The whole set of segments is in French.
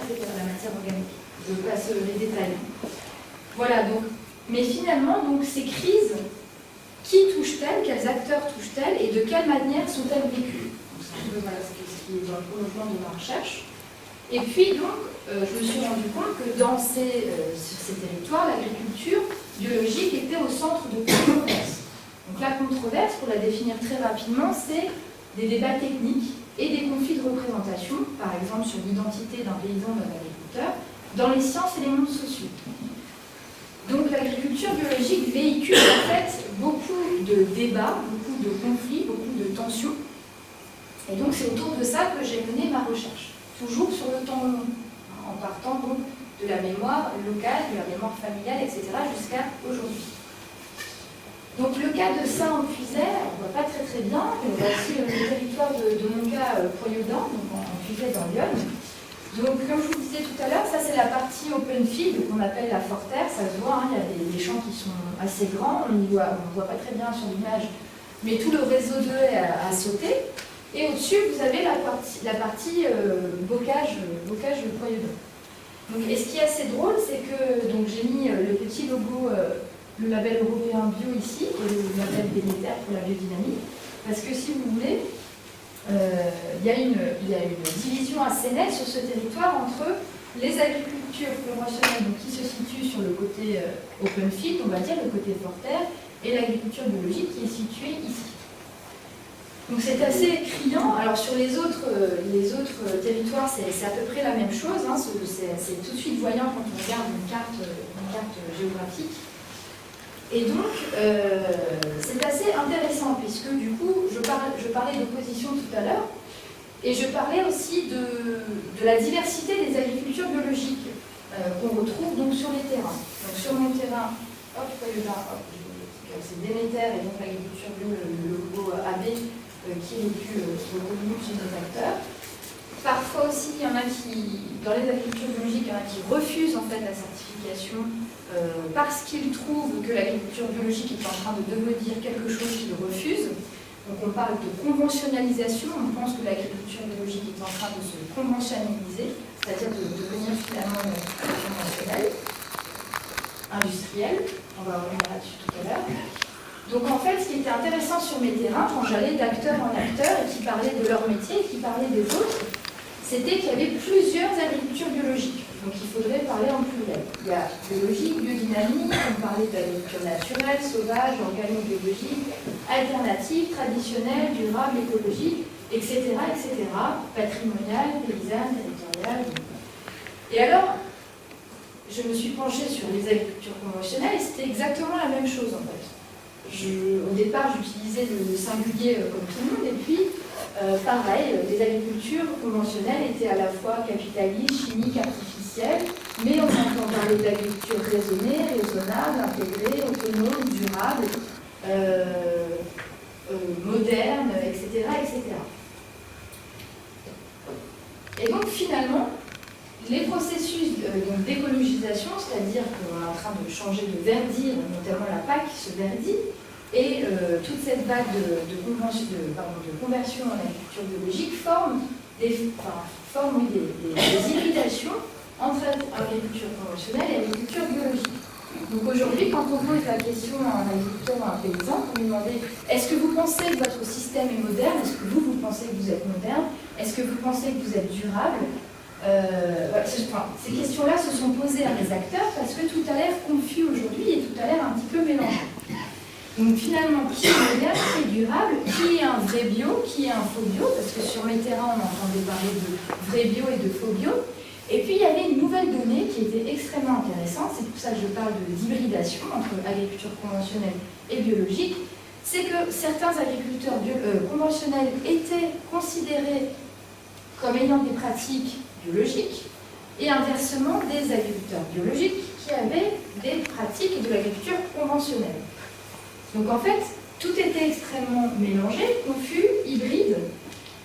etc., la matière organique. Je passe les détails. Voilà, donc, mais finalement, donc, ces crises, qui touchent-elles, quels acteurs touchent-elles et de quelle manière sont-elles vécues? C'est un peu voilà, ce qui est dans le prolongement de ma recherche. Et puis donc, je me suis rendu compte que sur ces territoires, l'agriculture biologique était au centre de controverses. Donc la controverse, pour la définir très rapidement, c'est des débats techniques et des conflits de représentation, par exemple sur l'identité d'un paysan ou d'un agriculteur, dans les sciences et les mondes sociaux. Donc l'agriculture biologique véhicule en fait beaucoup de débats, beaucoup de conflits, beaucoup de tensions. Et donc c'est autour de ça que j'ai mené ma recherche. Toujours sur le temps long, en partant donc de la mémoire locale, de la mémoire familiale, etc. jusqu'à aujourd'hui. Donc le cas de Saint-Puisaye, on ne voit pas très bien, mais voici le territoire de mon cas Proyodin, donc en Puisaye dans l'Yonne. Donc comme je vous disais tout à l'heure, ça c'est la partie open field qu'on appelle la forterre, ça se voit, il y a des champs qui sont assez grands, on ne voit pas très bien sur l'image, mais tout le réseau de haies a sauté. Et au-dessus, vous avez la partie bocage de Proyodin. Donc, et ce qui est assez drôle, c'est que j'ai mis le petit logo, le label européen bio ici, et le label Déméter pour la biodynamie, parce que si vous voulez, il y a une division assez nette sur ce territoire entre les agricultures conventionnelles qui se situent sur le côté open field, on va dire, le côté forterre, et l'agriculture biologique qui est située ici. Donc c'est assez criant. Alors sur les autres territoires, c'est à peu près la même chose. Hein. C'est tout de suite voyant quand on regarde une carte géographique. Et donc c'est assez intéressant puisque du coup, je parlais d'opposition tout à l'heure et je parlais aussi de la diversité des agricultures biologiques qu'on retrouve donc sur les terrains. Donc sur mon terrain, c'est Déméter et donc l'agriculture bio, le logo AB. Qui est le plus reconnu chez nos acteurs. Parfois aussi, il y en a qui, dans les agricultures biologiques, il y en a qui refusent en fait la certification parce qu'ils trouvent que l'agriculture biologique est en train de devenir quelque chose qu'ils refusent. Donc on parle de conventionnalisation, on pense que l'agriculture biologique est en train de se conventionnaliser, c'est-à-dire de devenir finalement une agriculture conventionnelle, industrielle, on va revenir là-dessus tout à l'heure. Donc en fait, ce qui était intéressant sur mes terrains, quand j'allais d'acteur en acteur et qui parlaient de leur métier, et qui parlaient des autres, c'était qu'il y avait plusieurs agricultures biologiques. Donc il faudrait parler en pluriel. Il y a biologique, biodynamique, on parlait d'agriculture naturelle, sauvage, organo-biologique, alternative, traditionnelle, durable, écologique, etc., etc., patrimoniale, paysanne, territoriale. Et alors, je me suis penchée sur les agricultures conventionnelles et c'était exactement la même chose en fait. Au départ, j'utilisais le singulier comme tout le monde, et puis, pareil, les agricultures conventionnelles étaient à la fois capitalistes, chimiques, artificielles, mais on entend parler d'agriculture raisonnée, raisonnable, intégrée, autonome, durable, moderne, etc., etc. Et donc, finalement, les processus d'écologisation, c'est-à-dire qu'on est en train de changer de verdir, notamment la PAC qui se verdit, et toute cette vague de conversion en agriculture biologique forme des hybridations entre agriculture conventionnelle et agriculture biologique. Donc aujourd'hui, quand on pose la question à un agriculteur ou à un paysan, pour lui demander est-ce que vous pensez que votre système est moderne, est-ce que vous pensez que vous êtes moderne, est-ce que vous pensez que vous êtes durable, ces questions-là se sont posées à mes acteurs parce que tout a l'air confus aujourd'hui et tout a l'air un petit peu mélangé. Donc finalement, qui est moderne, qui est durable, qui est un vrai bio, qui est un faux bio, parce que sur mes terrains, on entendait parler de vrai bio et de faux bio. Et puis il y avait une nouvelle donnée qui était extrêmement intéressante, c'est pour ça que je parle d'hybridation entre agriculture conventionnelle et biologique, c'est que certains agriculteurs conventionnels étaient considérés comme ayant des pratiques biologiques, et inversement des agriculteurs biologiques qui avaient des pratiques de l'agriculture conventionnelle. Donc en fait, tout était extrêmement mélangé, confus, hybride,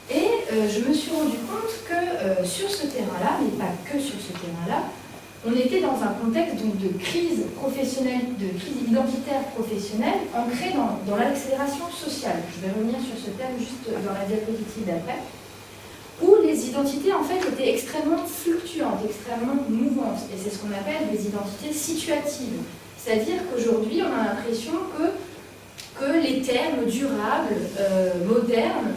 et je me suis rendu compte que sur ce terrain-là, mais pas que sur ce terrain-là, on était dans un contexte donc, de crise professionnelle, de crise identitaire professionnelle, ancrée dans l'accélération sociale. Je vais revenir sur ce terme juste dans la diapositive d'après, où les identités en fait étaient extrêmement fluctuantes, extrêmement mouvantes, et c'est ce qu'on appelle des identités situatives. C'est-à-dire qu'aujourd'hui, on a l'impression que les termes durables, modernes,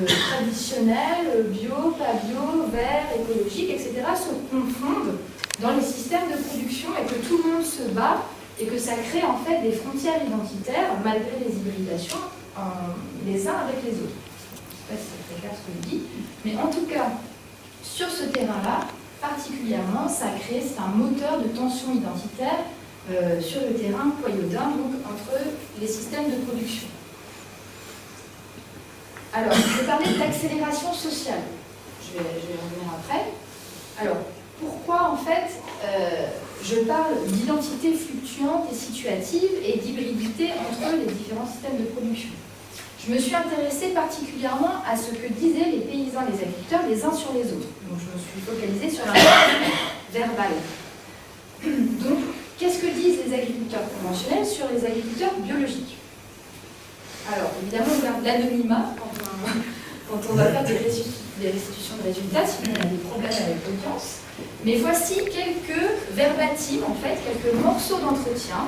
traditionnels, bio, pas bio, vert, écologique, etc., se confondent dans les systèmes de production et que tout le monde se bat et que ça crée en fait des frontières identitaires malgré les hybridations les uns avec les autres. Je ne sais pas si c'est très clair ce que je dis, mais en tout cas, sur ce terrain-là, particulièrement, ça a créé, c'est un moteur de tension identitaire sur le terrain poyaudin, donc entre les systèmes de production. Alors, je vais parler d'accélération sociale. Je vais y revenir après. Alors, pourquoi en fait je parle d'identité fluctuante et situative et d'hybridité entre les différents systèmes de production? Je me suis intéressée particulièrement à ce que disaient les paysans et les agriculteurs les uns sur les autres. Donc je me suis focalisée sur l'impact verbal. Donc, qu'est-ce que disent les agriculteurs conventionnels sur les agriculteurs biologiques? Alors, évidemment, on garde l'anonymat quand on va faire des restitutions de résultats, sinon on a des problèmes avec l'audience. Mais voici quelques verbatims, en fait, quelques morceaux d'entretien,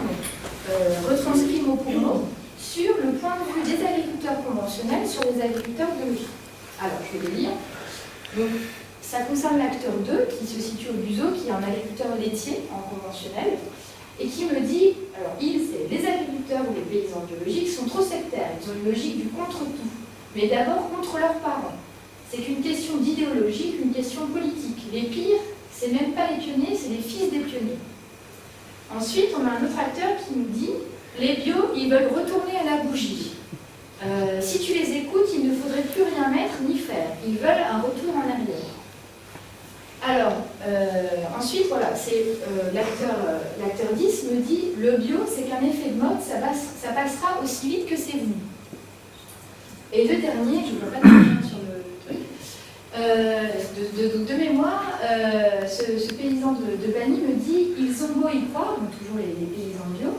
retranscrits mot pour mot, sur le point de vue des agriculteurs conventionnels sur les agriculteurs biologiques. Alors, je vais les lire. Donc, ça concerne l'acteur 2, qui se situe au Buseau, qui est un agriculteur laitier en conventionnel, et qui me dit, alors c'est les agriculteurs ou les paysans biologiques sont trop sectaires, ils ont une logique du contre-tout, mais d'abord contre leurs parents. C'est qu'une question d'idéologie, une question politique. Les pires, c'est même pas les pionniers, c'est les fils des pionniers. Ensuite, on a un autre acteur qui nous dit, les bios, ils veulent retourner à la bougie. Si tu les écoutes, il ne faudrait plus rien mettre ni faire. Ils veulent un retour en arrière. Alors, ensuite, voilà, c'est l'acteur 10 me dit, le bio, c'est qu'un effet de mode, ça passera aussi vite que c'est vous. Et le dernier, je ne vois pas très bien sur le truc, de mémoire, ce paysan de Bany me dit, ils ont beau y croire, donc toujours les paysans bio,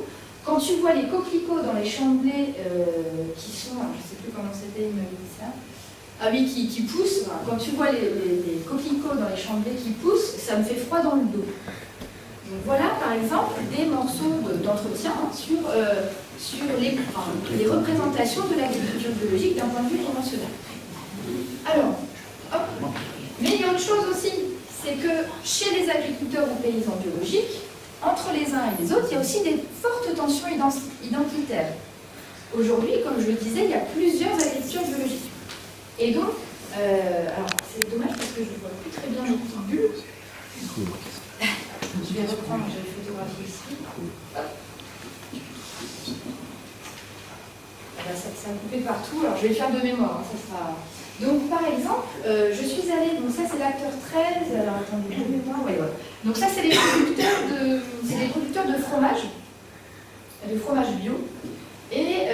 quand tu vois les coquelicots dans les champs de blé qui sont, je ne sais plus comment c'était, il me dit ça, ah oui, qui poussent, quand tu vois les coquelicots dans les champs de blé qui poussent, ça me fait froid dans le dos. Donc voilà, par exemple, des morceaux d'entretien sur les représentations de l'agriculture biologique d'un point de vue conventionnel. Alors, hop. Mais il y a autre chose aussi, c'est que chez les agriculteurs ou paysans biologiques, entre les uns et les autres, il y a aussi des fortes tensions identitaires. Aujourd'hui, comme je le disais, il y a plusieurs agricultures biologiques. Et donc, alors c'est dommage parce que je ne vois plus très bien le bulle. Je vais reprendre, j'ai une photographie ici. Hop. Ça a coupé partout, alors je vais le faire de mémoire. Ça sera... Donc par exemple, je suis allée, donc ça c'est l'acteur 13, alors attendez, de mémoire, ouais. Donc ça c'est les producteurs de fromage bio. Et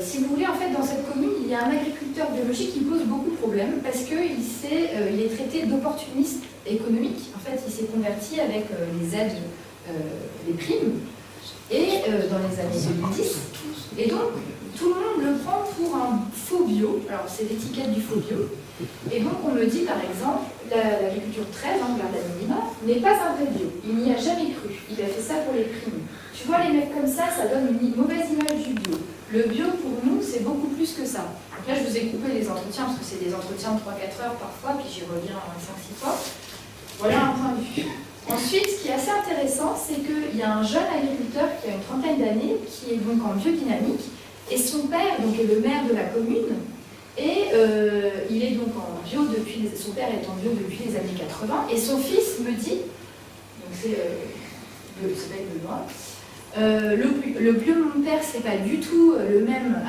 si vous voulez, en fait, dans cette commune, il y a un agriculteur biologique qui pose beaucoup de problèmes parce qu'il est traité d'opportuniste économique. En fait, il s'est converti avec les aides, les primes, et dans les années 2010. Et donc, tout le monde le prend pour un faux bio. Alors, c'est l'étiquette du faux bio. Et donc, on me dit, par exemple, l'agriculture 13, garde l'anonymat, n'est pas un vrai bio. Il n'y a jamais cru. Il a fait ça pour les primes. Tu vois, les mecs comme ça donne une mauvaise image du bio. Le bio, pour nous, c'est beaucoup plus que ça. Donc là, je vous ai coupé les entretiens, parce que c'est des entretiens de 3-4 heures parfois, puis j'y reviens 5-6 fois. Voilà un point de vue. Ensuite, ce qui est assez intéressant, c'est qu'il y a un jeune agriculteur qui a une trentaine d'années, qui est donc en biodynamique, et son père donc, est le maire de la commune, et il est donc en bio depuis, son père est en bio depuis les années 80, et son fils me dit, donc c'est s'appelle Benoît, le bio de mon père, c'est pas du tout le même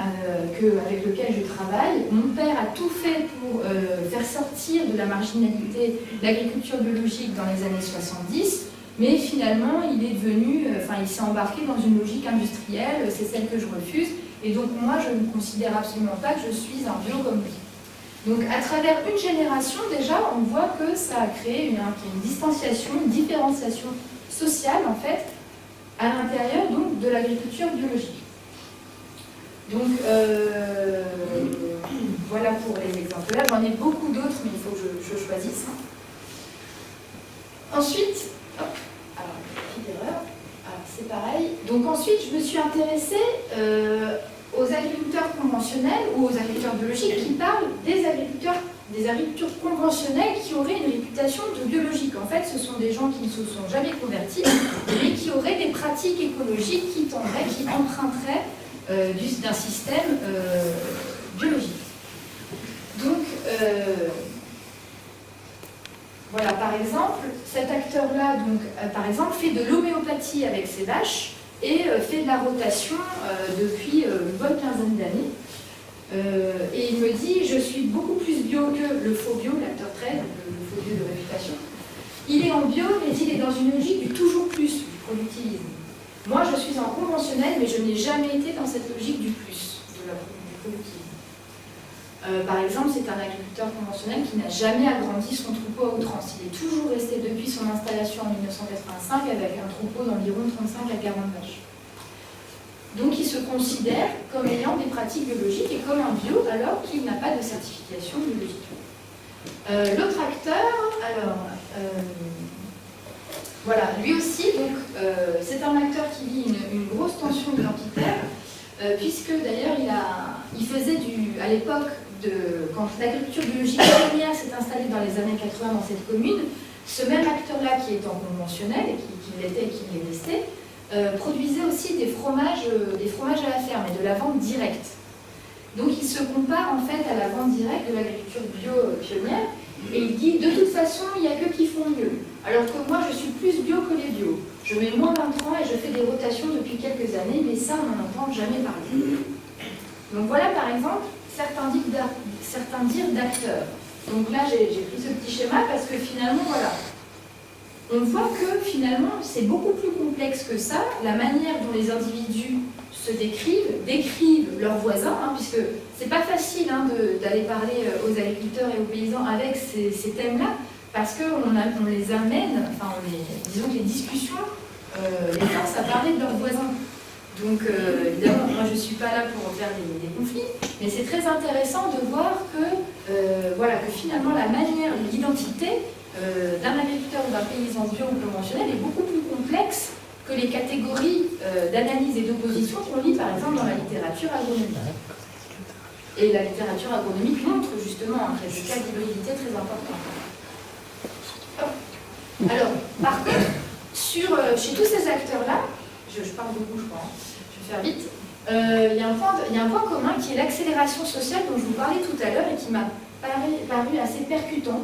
avec lequel je travaille. Mon père a tout fait pour faire sortir de la marginalité l'agriculture biologique dans les années 70, mais finalement, il s'est embarqué dans une logique industrielle, c'est celle que je refuse, et donc moi, je ne considère absolument pas que je suis un bio comme lui. Donc, à travers une génération, déjà, on voit que ça a créé une distanciation, une différenciation sociale, en fait, à l'intérieur donc de l'agriculture biologique. Donc voilà pour les exemples. Là, j'en ai beaucoup d'autres, mais il faut que je choisisse. Ensuite, hop, alors, petite erreur. Alors, c'est pareil. Donc ensuite, je me suis intéressée aux agriculteurs conventionnels ou aux agriculteurs biologiques qui parlent des agricultures conventionnelles qui auraient une réputation de biologique. En fait, ce sont des gens qui ne se sont jamais convertis, mais qui auraient des pratiques écologiques qui emprunteraient d'un système biologique. Donc, voilà, par exemple, cet acteur-là, par exemple, fait de l'homéopathie avec ses vaches et fait de la rotation depuis une bonne quinzaine d'années. Et il me dit, je suis beaucoup plus bio que le faux bio, l'acteur 13, le faux bio de réputation. Il est en bio, mais il est dans une logique du toujours plus, du productivisme. Moi, je suis en conventionnel, mais je n'ai jamais été dans cette logique du plus, du productivisme. Par exemple, c'est un agriculteur conventionnel qui n'a jamais agrandi son troupeau à outrance. Il est toujours resté depuis son installation en 1985 avec un troupeau d'environ 35 à 40 vaches. Donc il se considère comme ayant des pratiques biologiques et comme un bio alors qu'il n'a pas de certification biologique. L'autre acteur, alors, voilà, lui aussi, donc c'est un acteur qui vit une grosse tension identitaire, puisque d'ailleurs il faisait à l'époque, quand l'agriculture biologique première s'est installée dans les années 80 dans cette commune, ce même acteur-là qui est en conventionnel, et qui l'était et qui l'est resté, produisait aussi des fromages à la ferme et de la vente directe. Donc il se compare en fait à la vente directe de l'agriculture bio pionnière, et il dit de toute façon il n'y a que qui font mieux. Alors que moi je suis plus bio que les bio. Je mets moins d'intrants et je fais des rotations depuis quelques années, mais ça on n'en entend jamais parler. Donc voilà par exemple certains dires d'acteurs. Donc là j'ai pris ce petit schéma parce que finalement voilà, on voit que finalement c'est beaucoup plus complexe que ça, la manière dont les individus se décrivent leurs voisins, puisque c'est pas facile d'aller parler aux agriculteurs et aux paysans avec ces thèmes-là, parce qu'on les amène, disons que les discussions les forcent à parler de leurs voisins. Donc évidemment, moi je ne suis pas là pour faire des conflits, mais c'est très intéressant de voir que finalement la manière, l'identité d'un agriculteur ou d'un paysan bio ou conventionnel est beaucoup plus complexe que les catégories d'analyse et d'opposition qu'on lit par exemple dans la littérature agronomique. Et la littérature agronomique montre justement un cas d'hybridité très important. Alors, par contre, chez tous ces acteurs-là, je parle beaucoup je crois, je vais faire vite, il y a un point commun qui est l'accélération sociale dont je vous parlais tout à l'heure et qui m'a paru assez percutant.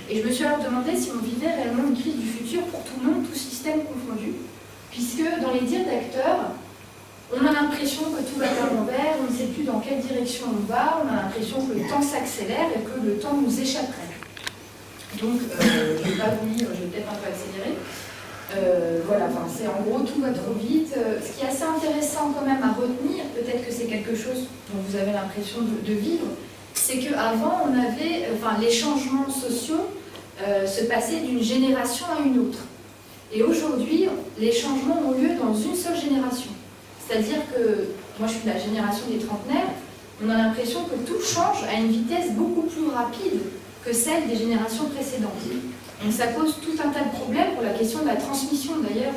Et je me suis alors demandé si on vivait réellement une crise du futur pour tout le monde, tout système confondu. Puisque dans les dires d'acteurs, on a l'impression que tout va à l'envers, on ne sait plus dans quelle direction on va, on a l'impression que le temps s'accélère et que le temps nous échapperait. Donc, je ne vais pas vous lire, je vais peut-être un peu accélérer. Voilà, c'est en gros tout va trop vite. Ce qui est assez intéressant quand même à retenir, peut-être que c'est quelque chose dont vous avez l'impression de vivre, c'est qu'avant, on avait, les changements sociaux se passaient d'une génération à une autre. Et aujourd'hui, les changements ont lieu dans une seule génération. C'est-à-dire que, moi je suis de la génération des trentenaires, on a l'impression que tout change à une vitesse beaucoup plus rapide que celle des générations précédentes. Donc ça pose tout un tas de problèmes pour la question de la transmission d'ailleurs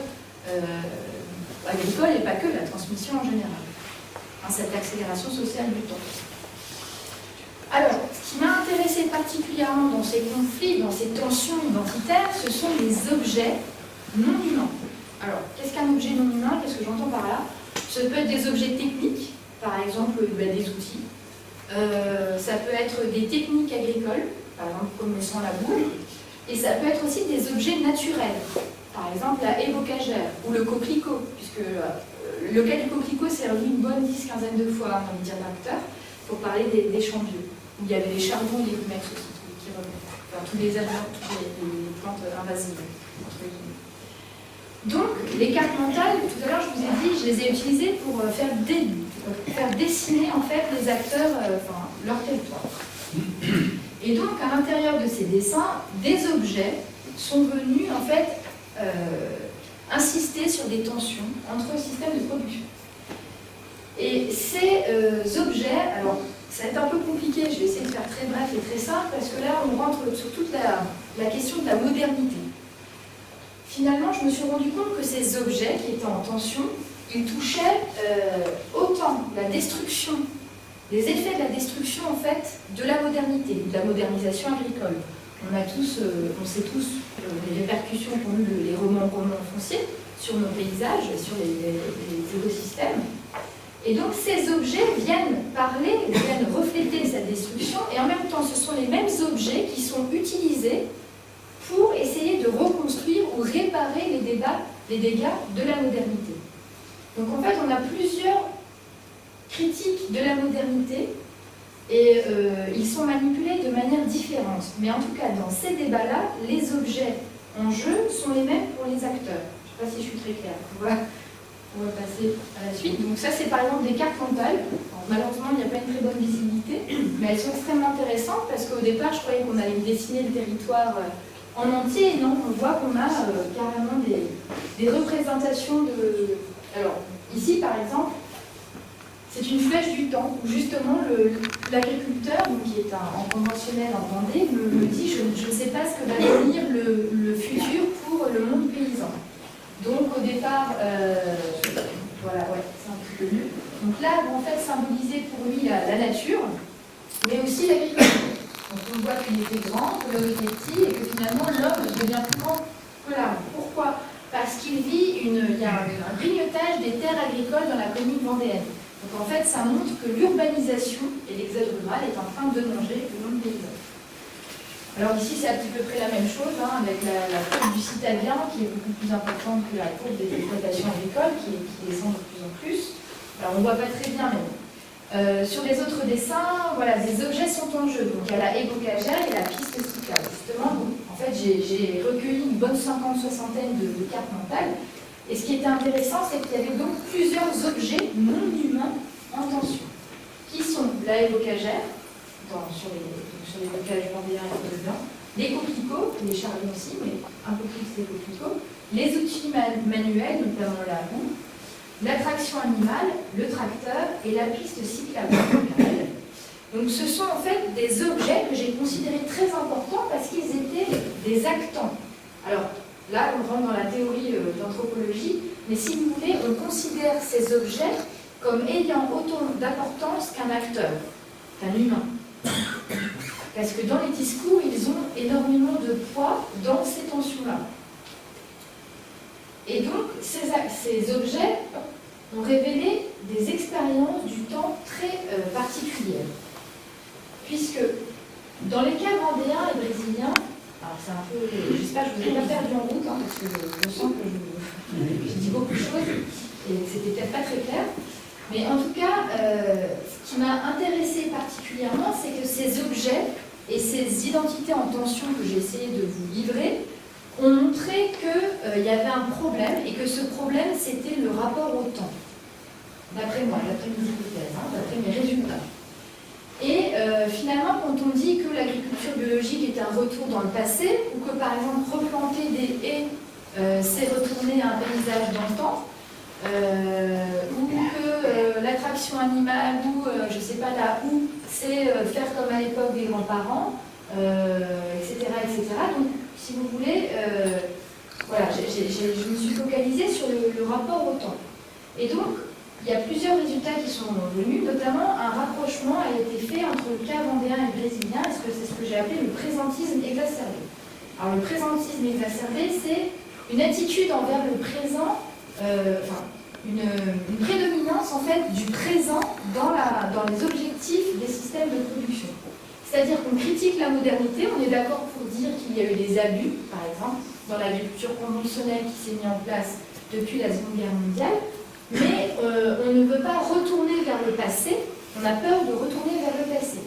agricole et pas que, la transmission en général. Cette accélération sociale du temps. Alors, ce qui m'a intéressé particulièrement dans ces conflits, dans ces tensions identitaires, ce sont les objets non humains. Alors, qu'est-ce qu'un objet non humain? Qu'est-ce que j'entends par là? Ça peut être des objets techniques, par exemple des outils. Ça peut être des techniques agricoles, par exemple comme le sang labour. Et ça peut être aussi des objets naturels, par exemple la haie bocagère ou le coquelicot, puisque le cas du coquelicot s'est revu une bonne 10-15 de fois dans les dires d'acteurs pour parler des champs bio, où il y avait les chardons, les rumex aussi qui revenaient, tous les agents, toutes les plantes invasives. Donc, les cartes mentales, tout à l'heure je vous ai dit, je les ai utilisées pour faire dessiner en fait les acteurs, leur territoire. Et donc, à l'intérieur de ces dessins, des objets sont venus en fait insister sur des tensions entre systèmes de production. Et ces objets, alors ça va être un peu compliqué, je vais essayer de faire très bref et très simple, parce que là, on rentre sur toute la question de la modernité. Finalement, je me suis rendu compte que ces objets qui étaient en tension, ils touchaient autant la destruction, les effets de la destruction, en fait, de la modernité, de la modernisation agricole. On sait tous les répercussions qu'ont eu les romans fonciers sur nos paysages, sur les écosystèmes. Et donc ces objets viennent parler, viennent refléter cette destruction, et en même temps ce sont les mêmes objets qui sont utilisés pour essayer de reconstruire ou réparer les dégâts de la modernité. Donc en fait on a plusieurs critiques de la modernité, et ils sont manipulés de manière différente. Mais en tout cas dans ces débats-là, les objets en jeu sont les mêmes pour les acteurs. Je ne sais pas si je suis très claire. On va passer à la suite. Donc ça, c'est par exemple des cartes mentales. Alors, malheureusement, il n'y a pas une très bonne visibilité, mais elles sont extrêmement intéressantes parce qu'au départ, je croyais qu'on allait dessiner le territoire en entier, et non, on voit qu'on a carrément des représentations de... Alors, ici, par exemple, c'est une flèche du temps, où justement l'agriculteur, qui est en conventionnel en Vendée, me dit je ne sais pas ce que va devenir le futur pour le monde paysan. Donc au départ, voilà, ouais, c'est un petit peu mieux. Donc là, en fait, symbolisé pour lui la nature, mais aussi l'agriculture. Donc on voit qu'il était grand, que l'homme était petit, et que finalement l'homme devient plus grand que l'arbre. Pourquoi? Parce qu'il vit, il y a un grignotage des terres agricoles dans la commune vendéenne. Donc en fait, ça montre que l'urbanisation et l'exode rural est en train de manger le monde paysan. Alors ici, c'est à peu près la même chose, avec la courbe du citadien qui est beaucoup plus importante que la courbe des exploitations agricoles qui descend de plus en plus. Alors on ne voit pas très bien, mais bon. Sur les autres dessins, voilà, des objets sont en jeu. Donc il y a la haie bocagère et la piste cyclable. Justement, en fait, j'ai recueilli une bonne soixantaine de cartes mentales. Et ce qui était intéressant, c'est qu'il y avait donc plusieurs objets non humains en tension, qui sont la haie bocagère, sur les bocages vendéens et de blanc, les coquelicots, les chardons aussi, mais un peu plus les coquelicots, les outils manuels, notamment la roue, l'attraction animale, le tracteur et la piste cyclable. Donc ce sont en fait des objets que j'ai considérés très importants parce qu'ils étaient des actants. Alors là, on rentre dans la théorie d'anthropologie, mais si vous voulez, on considère ces objets comme ayant autant d'importance qu'un acteur, qu'un humain. Parce que dans les discours, ils ont énormément de poids dans ces tensions-là. Et donc, ces objets ont révélé des expériences du temps très particulières. Puisque dans les cas vendéens et brésiliens, alors c'est un peu... J'espère que je ne vous ai pas perdu en route, parce que je sens que je dis beaucoup de choses et que c'était peut-être pas très clair. Mais en tout cas, ce qui m'a intéressé particulièrement, c'est que ces objets et ces identités en tension que j'ai essayé de vous livrer ont montré qu'il y avait un problème et que ce problème, c'était le rapport au temps. D'après moi, d'après mes hypothèses, d'après mes résultats. Et finalement, quand on dit que l'agriculture biologique est un retour dans le passé, ou que par exemple replanter des haies, c'est retourner à un paysage d'antan, ou que l'attraction animale, ou je ne sais pas, la houe, c'est faire comme à l'époque des grands-parents, etc., etc. Donc, si vous voulez, voilà, je me suis focalisée sur le rapport au temps. Et donc, il y a plusieurs résultats qui sont venus, notamment un rapprochement a été fait entre le cas vendéen et brésilien, et c'est ce que j'ai appelé le présentisme exacerbé. Alors le présentisme exacerbé, c'est une attitude envers le présent, une prédominance en fait du présent dans les objectifs des systèmes de production. C'est-à-dire qu'on critique la modernité, on est d'accord pour dire qu'il y a eu des abus, par exemple, dans l'agriculture conventionnelle qui s'est mise en place depuis la Seconde Guerre mondiale, mais on ne veut pas retourner vers le passé, on a peur de retourner vers le passé.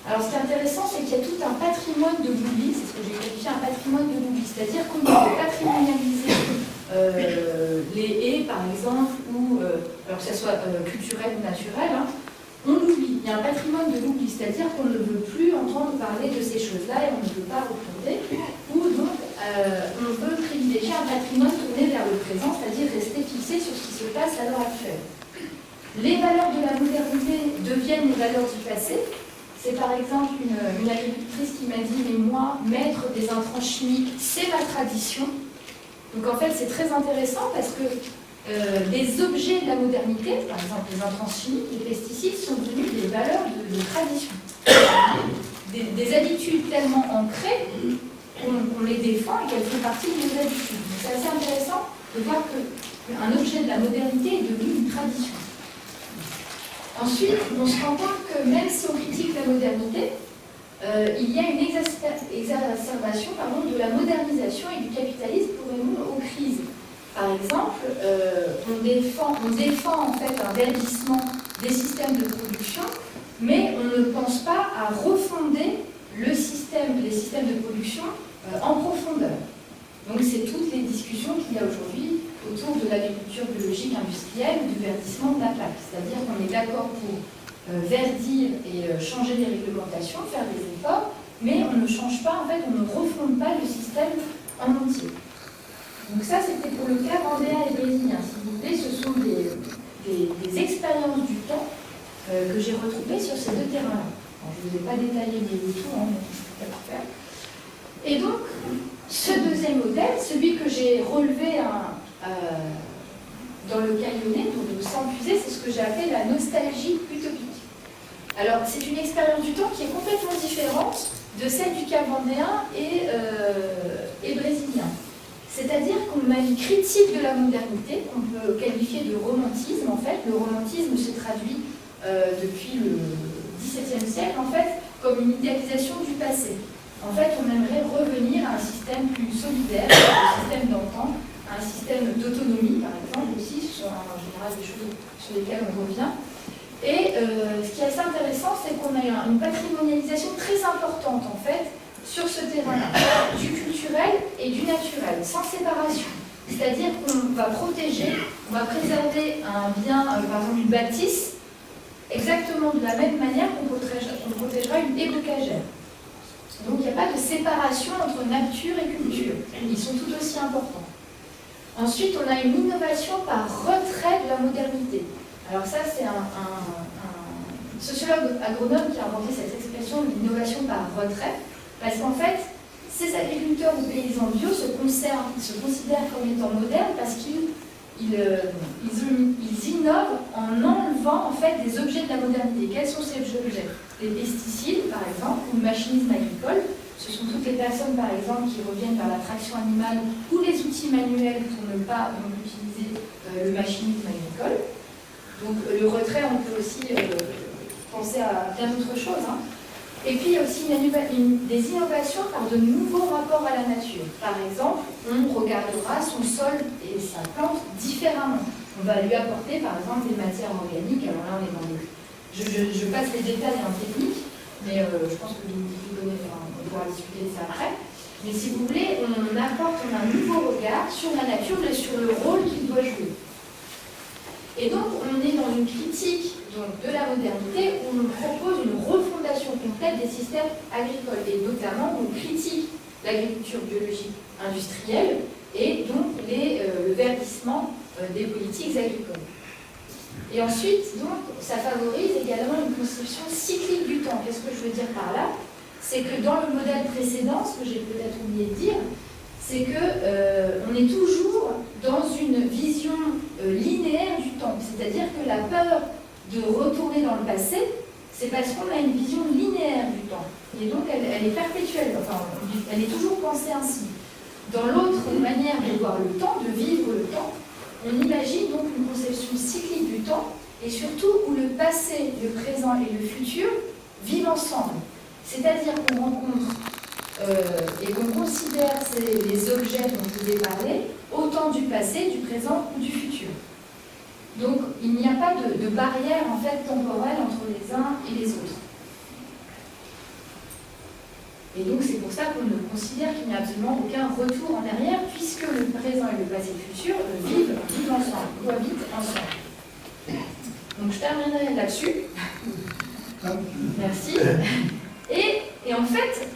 Alors ce qui est intéressant, c'est qu'il y a tout un patrimoine de l'oubli, c'est ce que j'ai qualifié un patrimoine de l'oubli, c'est-à-dire qu'on peut patrimonialiser les haies par exemple, ou alors que ce soit culturel ou naturel, on oublie, il y a un patrimoine de l'oubli, c'est-à-dire qu'on ne veut plus entendre parler de ces choses-là et on ne veut pas retourner, ou donc on veut privilégier un patrimoine tourné vers le présent, c'est-à-dire rester fixé sur ce qui se passe à l'heure actuelle. les valeurs de la modernité deviennent les valeurs du passé. C'est par exemple une agricultrice qui m'a dit « Mais moi, mettre des intrants chimiques, c'est ma tradition ». Donc en fait, c'est très intéressant parce que les objets de la modernité, par exemple les intrants chimiques, les pesticides, sont devenus des valeurs de tradition. Des habitudes tellement ancrées qu'on les défend et qu'elles font partie de nos habitudes. C'est assez intéressant de voir qu'un objet de la modernité est devenu une tradition. Ensuite, on se rend compte que même si on critique la modernité, il y a une exacerbation de la modernisation et du capitalisme pour répondre aux crises. Par exemple, on défend en fait un verdissement des systèmes de production, mais on ne pense pas à refonder les systèmes de production en profondeur. Donc c'est toutes les discussions qu'il y a aujourd'hui autour de l'agriculture biologique industrielle ou du verdissement de la PAC. C'est-à-dire qu'on est d'accord pour verdir et changer les réglementations, faire des efforts, mais on ne change pas, en fait, on ne refonde pas le système en entier. Donc ça, c'était pour le cas vendéen et brésilien. Si vous voulez, ce sont des expériences du temps que j'ai retrouvées sur ces deux terrains-là. Je ne vous ai pas détaillé les tout, mais c'est pas faire. Et donc, ce deuxième modèle, celui que j'ai relevé dans le caillonnet, donc sans puiser, c'est ce que j'ai appelé la nostalgie utopique. Alors, c'est une expérience du temps qui est complètement différente de celle du cas vendéen et brésilien. C'est-à-dire qu'on a une critique de la modernité, qu'on peut qualifier de romantisme. En fait, le romantisme se traduit depuis le XVIIe siècle, en fait, comme une idéalisation du passé. En fait, on aimerait revenir à un système plus solidaire, un système d'entente, un système d'autonomie, par exemple, aussi, ce sont en général des choses sur lesquelles on revient. Et ce qui est assez intéressant, c'est qu'on a une patrimonialisation très importante, en fait, sur ce terrain-là, du culturel et du naturel, sans séparation. C'est-à-dire qu'on va protéger, on va préserver un bien, par exemple une bâtisse, exactement de la même manière qu'on protégera une haie bocagère. Donc il n'y a pas de séparation entre nature et culture. Ils sont tout aussi importants. Ensuite, on a une innovation par retrait de la modernité. Alors ça, c'est un sociologue agronome qui a inventé cette expression de l'innovation par retrait, parce qu'en fait, ces agriculteurs ou paysans bio se considèrent comme étant modernes parce qu'ils innovent en enlevant en fait des objets de la modernité. Quels sont ces objets? Les pesticides, par exemple, ou le machinisme agricole. Ce sont toutes les personnes, par exemple, qui reviennent vers la traction animale ou les outils manuels pour ne pas utiliser le machinisme agricole. Donc le retrait, on peut aussi penser à bien d'autres choses. Et puis il y a aussi des innovations par de nouveaux rapports à la nature. Par exemple, on regardera son sol et sa plante différemment. On va lui apporter, par exemple, des matières organiques. Alors là, on est dans des... Je passe les détails en technique, mais je pense que vous connaissez, on pourra discuter de ça après. Mais si vous voulez, on apporte un nouveau regard sur la nature et sur le rôle qu'il doit jouer. Et donc, on est dans une critique de la modernité où on propose une refondation complète des systèmes agricoles. Et notamment, on critique l'agriculture biologique industrielle et donc le verdissement des politiques agricoles. Et ensuite, donc, ça favorise également une conception cyclique du temps. Qu'est-ce que je veux dire par là? C'est que dans le modèle précédent, ce que j'ai peut-être oublié de dire, c'est qu'on est toujours dans une vision linéaire du temps. C'est-à-dire que la peur de retourner dans le passé, c'est parce qu'on a une vision linéaire du temps. Et donc, elle est perpétuelle. Enfin, elle est toujours pensée ainsi. Dans l'autre manière de voir le temps, de vivre le temps, on imagine donc une conception cyclique du temps, et surtout où le passé, le présent et le futur vivent ensemble. C'est-à-dire qu'on rencontre et qu'on considère les objets dont je vous ai parlé autant du passé, du présent ou du futur. Donc il n'y a pas de barrière en fait temporelle entre les uns et les autres. Et donc c'est pour ça qu'on considère qu'il n'y a absolument aucun retour en arrière, puisque le présent et le passé et le futur vivent ensemble, cohabitent ensemble. Donc je terminerai là-dessus. Merci. Et en fait,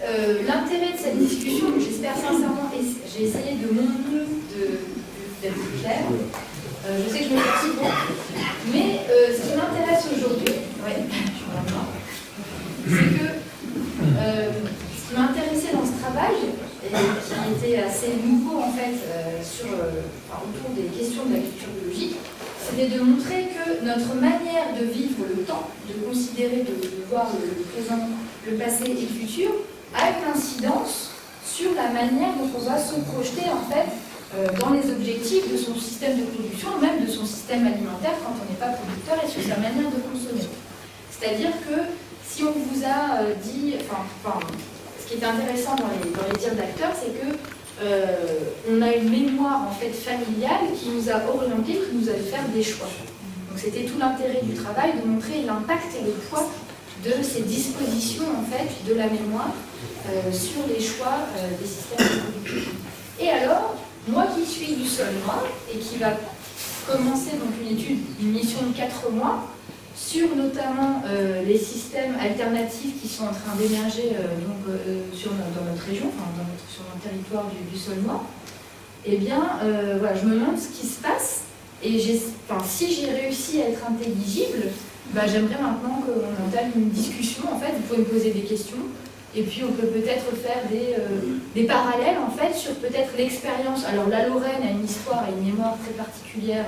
l'intérêt de cette discussion, j'espère sincèrement, et j'ai essayé de mon mieux d'être clair, je sais que je me fatigue beaucoup, mais ce qui était assez nouveau en fait autour des questions de l'agriculture biologique, c'était de montrer que notre manière de vivre le temps, de considérer, de voir le présent, le passé et le futur, a une incidence sur la manière dont on va se projeter en fait dans les objectifs de son système de production, même de son système alimentaire quand on n'est pas producteur, et sur sa manière de consommer. C'est-à-dire que si on vous a dit, ce qui est intéressant dans les dires d'acteurs, c'est que on a une mémoire en fait familiale qui nous a orientés, qui nous a fait faire des choix. Donc c'était tout l'intérêt du travail de montrer l'impact et le poids de ces dispositions en fait de la mémoire sur les choix des systèmes de production. Et alors, moi qui suis du sol noir et qui va commencer donc une mission de 4 mois sur notamment les systèmes alternatifs qui sont en train d'émerger dans notre région, sur notre territoire du sol noir, eh bien, voilà, je me demande ce qui se passe et si j'ai réussi à être intelligible, j'aimerais maintenant qu'on entame une discussion. En fait, vous pouvez me poser des questions et puis on peut peut-être faire des parallèles en fait sur peut-être l'expérience. Alors la Lorraine a une histoire et une mémoire très particulière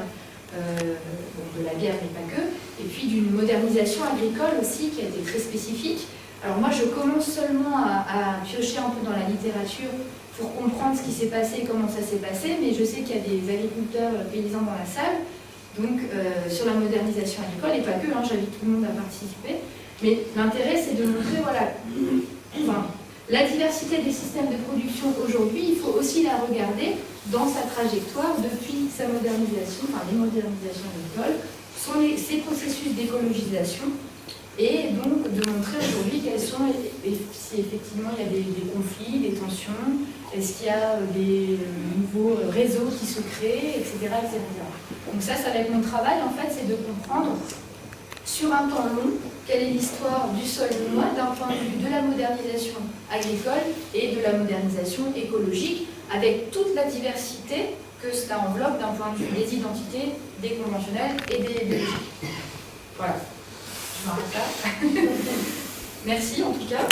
de la guerre, mais pas que, et puis d'une modernisation agricole aussi qui a été très spécifique. Alors moi je commence seulement à piocher un peu dans la littérature pour comprendre ce qui s'est passé, comment ça s'est passé, mais je sais qu'il y a des agriculteurs paysans dans la salle, donc sur la modernisation agricole, et pas que, j'invite tout le monde à participer. Mais l'intérêt c'est de montrer, voilà, la diversité des systèmes de production aujourd'hui, il faut aussi la regarder dans sa trajectoire depuis sa modernisation, les modernisations agricoles, ses processus d'écologisation, et donc de montrer aujourd'hui quels sont, si effectivement il y a des conflits, des tensions, est-ce qu'il y a des nouveaux réseaux qui se créent, etc., etc. Donc ça va être mon travail en fait, c'est de comprendre sur un temps long quelle est l'histoire du sol noir d'un point de vue de la modernisation agricole et de la modernisation écologique, avec toute la diversité que cela enveloppe d'un point de vue des identités, des conventionnels et des biologiques. Voilà, je m'arrête là. Merci en tout cas.